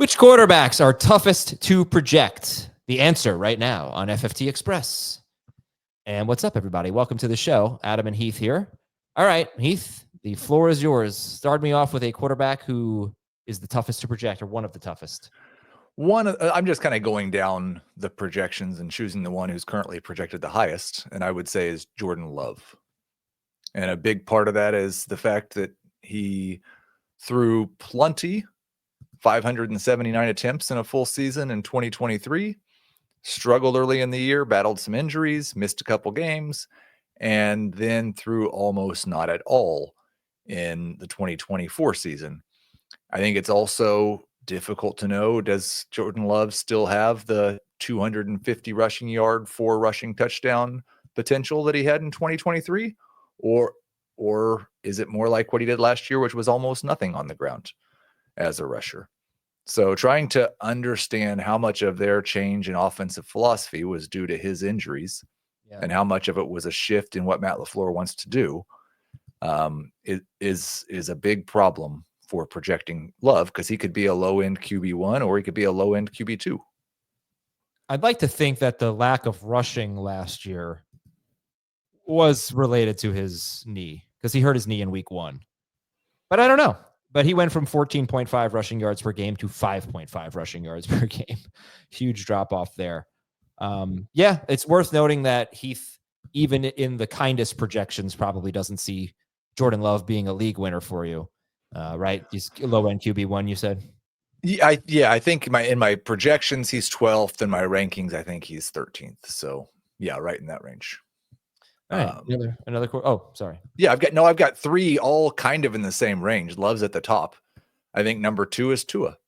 Which quarterbacks are toughest to project? The answer right now on FFT Express. And what's up, everybody? Welcome to the show. Adam and Heath here. All right, Heath, the floor is yours. Start me off with a quarterback who is the toughest to project, or one of the toughest. I'm just kind of going down the projections and choosing the one who's currently projected the highest, and I would say is Jordan Love. And a big part of that is the fact that he threw plenty, 579 attempts in a full season in 2023, struggled early in the year, battled some injuries, missed a couple games, and then threw almost not at all in the 2024 season. I think it's also difficult to know, does Jordan Love still have the 250 rushing yard, 4 rushing touchdown potential that he had in 2023? Or is it more like what he did last year, which was almost nothing on the ground as a rusher? So trying to understand how much of their change in offensive philosophy was due to his injuries and how much of it was a shift in what Matt LaFleur wants to do is a big problem for projecting Love, because he could be a low-end QB1 or he could be a low-end QB2. I'd like to think that the lack of rushing last year was related to his knee, because he hurt his knee in week 1. But I don't know. But he went from 14.5 rushing yards per game to 5.5 rushing yards per game. Huge drop off there. Yeah, it's worth noting that Heath, even in the kindest projections, probably doesn't see Jordan Love being a league winner for you. Right? He's low-end QB1, you said? I think in my projections, he's 12th. In my rankings, I think he's 13th. So, yeah, right in that range. All right, another. Oh, sorry. Yeah, I've got 3 all kind of in the same range. Love's at the top. I think number 2 is Tua.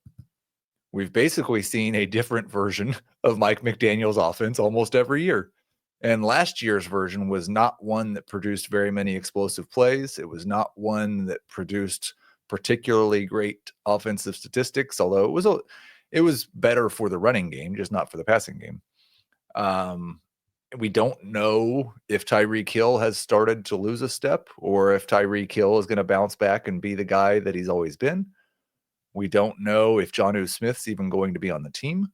We've basically seen a different version of Mike McDaniel's offense almost every year. And last year's version was not one that produced very many explosive plays. It was not one that produced particularly great offensive statistics, although it was better for the running game, just not for the passing game. We don't know if Tyreek Hill has started to lose a step, or if Tyreek Hill is going to bounce back and be the guy that he's always been. We don't know if Jonnu Smith's even going to be on the team.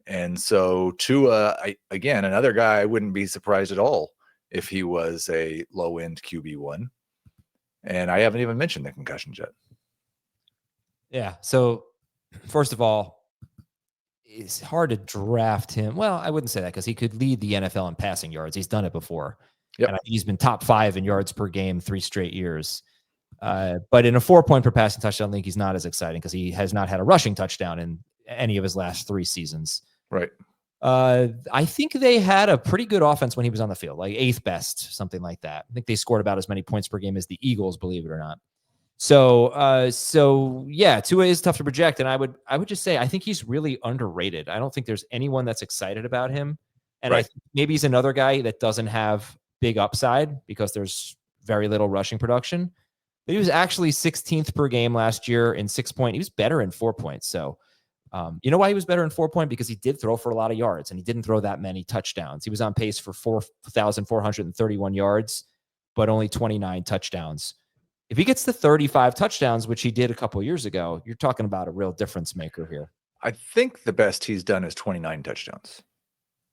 And so Tua, again, another guy I wouldn't be surprised at all if he was a low-end QB1. And I haven't even mentioned the concussion yet. Yeah. So first of all, it's hard to draft him. Well, I wouldn't say that, because he could lead the NFL in passing yards. He's done it before. Yep. And I think he's been top 5 in yards per game 3 straight years. But in a 4-point per passing touchdown league, he's not as exciting, because he has not had a rushing touchdown in any of his last 3 seasons. Right. I think they had a pretty good offense when he was on the field, like 8th best, something like that. I think they scored about as many points per game as the Eagles, believe it or not. So yeah, Tua is tough to project, and I would just say I think he's really underrated. I don't think there's anyone that's excited about him, and right. I think maybe he's another guy that doesn't have big upside because there's very little rushing production. But he was actually 16th per game last year in 6-point. He was better in 4 points. So, you know why he was better in 4-point? Because he did throw for a lot of yards, and he didn't throw that many touchdowns. He was on pace for 4,431 yards, but only 29 touchdowns. If he gets to 35 touchdowns, which he did a couple of years ago, you're talking about a real difference maker here. I think the best he's done is 29 touchdowns.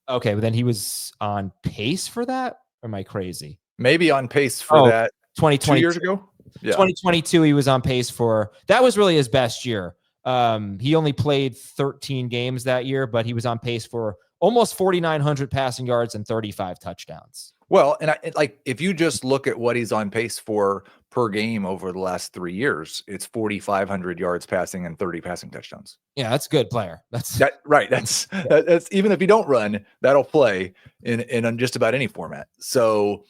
Okay, but then he was on pace for that? Or am I crazy? Maybe on pace for that 2020 2 years ago? Yeah. 2022, he was on pace for, that was really his best year. He only played 13 games that year, but he was on pace for almost 4,900 passing yards and 35 touchdowns. Well, and if you just look at what he's on pace for per game over the last 3 years, it's 4,500 yards passing and 30 passing touchdowns. Yeah, that's a good player. That's right. That's even if you don't run, that'll play in just about any format. So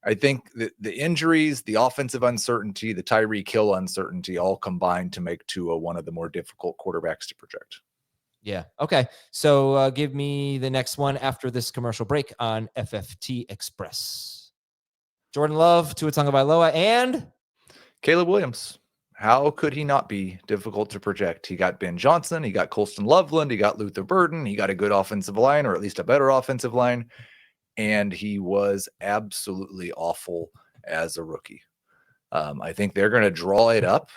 I think the injuries, the offensive uncertainty, the Tyreek Hill uncertainty all combined to make Tua one of the more difficult quarterbacks to project. Yeah. Okay. So give me the next one after this commercial break on FFT Express. Jordan Love, Tua Tagovailoa, and Caleb Williams. How could he not be difficult to project? He got Ben Johnson, he got Colston Loveland, he got Luther Burden, he got a good offensive line, or at least a better offensive line, and he was absolutely awful as a rookie. I think they're going to draw it up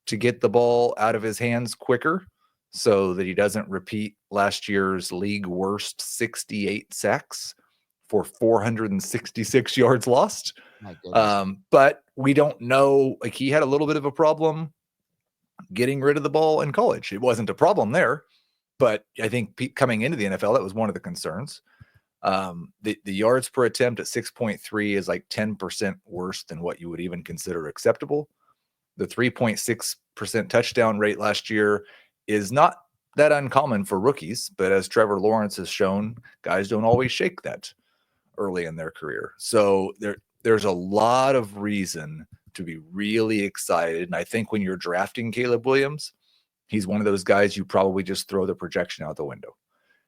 to get the ball out of his hands quicker. so that he doesn't repeat last year's league worst 68 sacks for 466 yards lost. My goodness. But we don't know. Like, he had a little bit of a problem getting rid of the ball in college. It wasn't a problem there, but I think coming into the NFL, that was one of the concerns. The yards per attempt at 6.3 is like 10% worse than what you would even consider acceptable. The 3.6% touchdown rate last year is not that uncommon for rookies, but as Trevor Lawrence has shown, guys don't always shake that early in their career. So there's a lot of reason to be really excited. And I think when you're drafting Caleb Williams, he's one of those guys you probably just throw the projection out the window,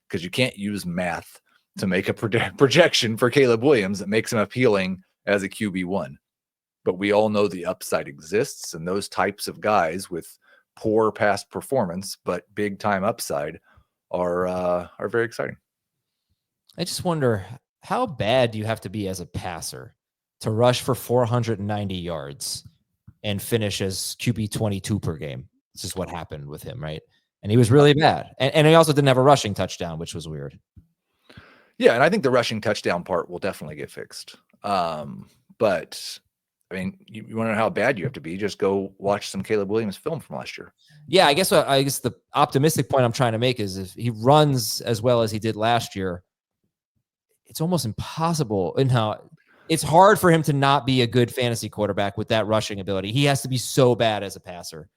because you can't use math to make a projection for Caleb Williams that makes him appealing as a QB1. But we all know the upside exists, and those types of guys with poor past performance but big time upside are very exciting. I just wonder, how bad do you have to be as a passer to rush for 490 yards and finish as QB 22 per game? This is what happened with him, right? And he was really bad. And he also didn't have a rushing touchdown, which was weird. Yeah, and I think the rushing touchdown part will definitely get fixed. But I mean, you want to know how bad you have to be? Just go watch some Caleb Williams film from last year. Yeah, I guess the optimistic point I'm trying to make is if he runs as well as he did last year, it's almost impossible. And how it's hard for him to not be a good fantasy quarterback with that rushing ability. He has to be so bad as a passer.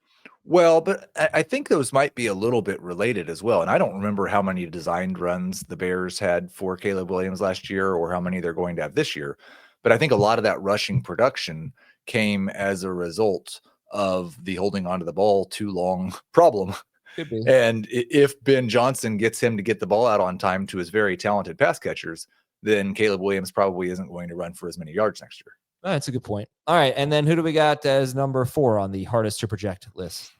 Well, but I think those might be a little bit related as well. And I don't remember how many designed runs the Bears had for Caleb Williams last year or how many they're going to have this year. But I think a lot of that rushing production came as a result of the holding onto the ball too long problem. Could be. And if Ben Johnson gets him to get the ball out on time to his very talented pass catchers, then Caleb Williams probably isn't going to run for as many yards next year. Oh, that's a good point. All right. And then who do we got as number 4 on the hardest to project list?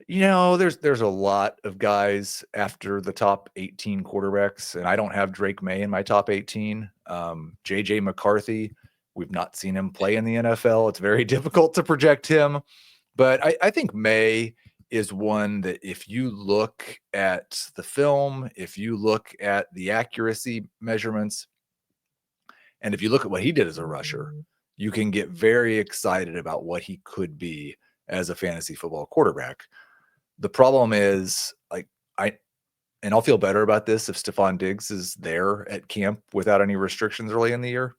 You know, there's a lot of guys after the top 18 quarterbacks, and I don't have Drake Maye in my top 18. JJ McCarthy, we've not seen him play in the NFL. It's very difficult to project him, but I think Maye is one that if you look at the film, if you look at the accuracy measurements, and if you look at what he did as a rusher, you can get very excited about what he could be as a fantasy football quarterback. The problem is, like, I'll feel better about this if Stephon Diggs is there at camp without any restrictions early in the year,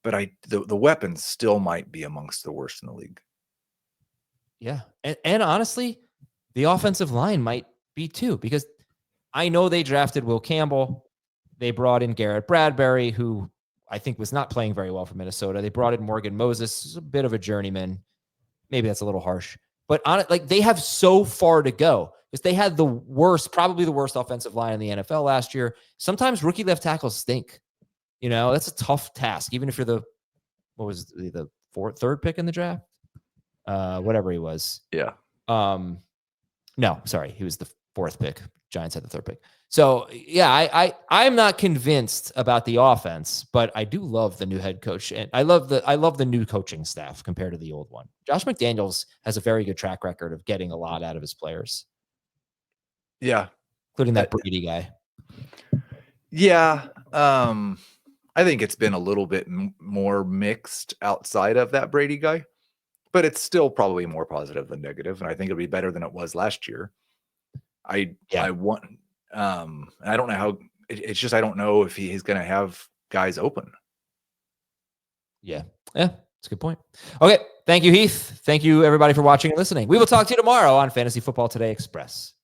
but the weapons still might be amongst the worst in the league. Yeah. And honestly, the offensive line might be too, because I know they drafted Will Campbell. They brought in Garrett Bradbury, who I think was not playing very well for Minnesota. They brought in Morgan Moses, a bit of a journeyman. Maybe that's a little harsh. But they have so far to go, because they had probably the worst offensive line in the NFL last year. Sometimes rookie left tackles stink. You know, that's a tough task, even if you're the third pick in the draft, whatever he was. Yeah. No, sorry, he was the 4th pick. Giants had the 3rd pick. So yeah, I'm not convinced about the offense, but I do love the new head coach, and I love the new coaching staff compared to the old one. Josh McDaniels has a very good track record of getting a lot out of his players. Yeah, including that Brady guy. Yeah, I think it's been a little bit more mixed outside of that Brady guy, but it's still probably more positive than negative, and I think it'll be better than it was last year. I don't know how. It's just I don't know if he's going to have guys open. Yeah, that's a good point. Okay, thank you, Heath. Thank you, everybody, for watching and listening. We will talk to you tomorrow on Fantasy Football Today Express.